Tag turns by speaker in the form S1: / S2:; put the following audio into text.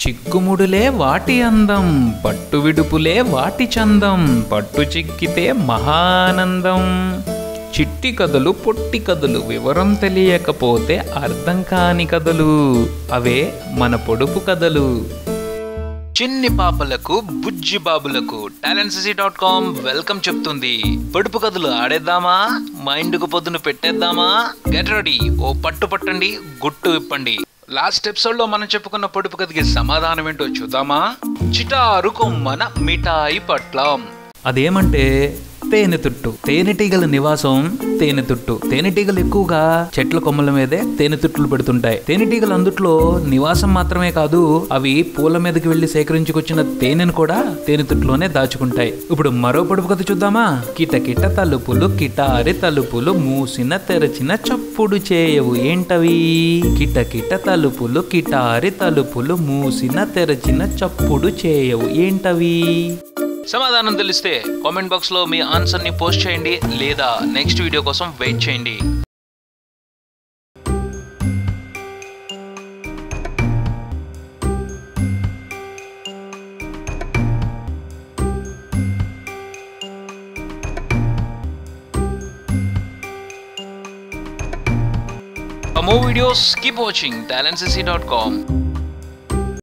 S1: చిక్కుముడులే వాటి అందం, పట్టు విడుపులే వాటి చందం, పట్టు చిక్కితే మహానందం. చిట్టి కథలు పొట్టి కథలు, వివరం తెలియకపోతే అర్థం కాని కథలు, అవే మన పొడుపు కథలు. చిన్ని పాపలకు బుజ్జి బాబులకు talentscc.com వెల్కమ్ చెప్తుంది. పొడుపు కథలు ఆడేద్దామా, మైండ్కు పొద్దును పెట్టేద్దామా? గెట్ రెడీ, ఓ పట్టు పట్టండి, గుట్టు విప్పండి. లాస్ట్ ఎపిసోడ్ లో మనం చెప్పుకున్న పొడుపు కథకి సమాధానం ఏంటో చూద్దామా? చిటారు కొమ్మన మిఠాయి పట్లం. అదేమంటే తేనెతుట్టు. తేనెటీగల నివాసం తేనెతుట్టు. తేనెటీగలు ఎక్కువగా చెట్ల కొమ్మల మీదే తేనెతుట్లు పెడుతుంటాయి. తేనెటీగలు అందుట్లో నివాసం మాత్రమే కాదు, అవి పూల మీదకి వెళ్లి సేకరించుకొచ్చిన తేనెను కూడా తేనెతుట్లోనే దాచుకుంటాయి. ఇప్పుడు మరో పొడుపు కథ చూద్దామా? కిటకిట తలుపులు కిటారి తలుపులు, మూసిన తెరచిన చప్పుడు చేయవు, ఏంటవి? కిటకిట తలుపులు కిటారి తలుపులు, మూసిన తెరచిన చప్పుడు చేయవు, ఏంటవి? సమాధానం తెలిస్తే కామెంట్ బాక్స్ లో మీ ఆన్సర్ ని పోస్ట్ చేయండి, లేదా నెక్స్ట్ వీడియో కోసం వెయిట్ చేయండి. For more videos, keep watching talentscc.com.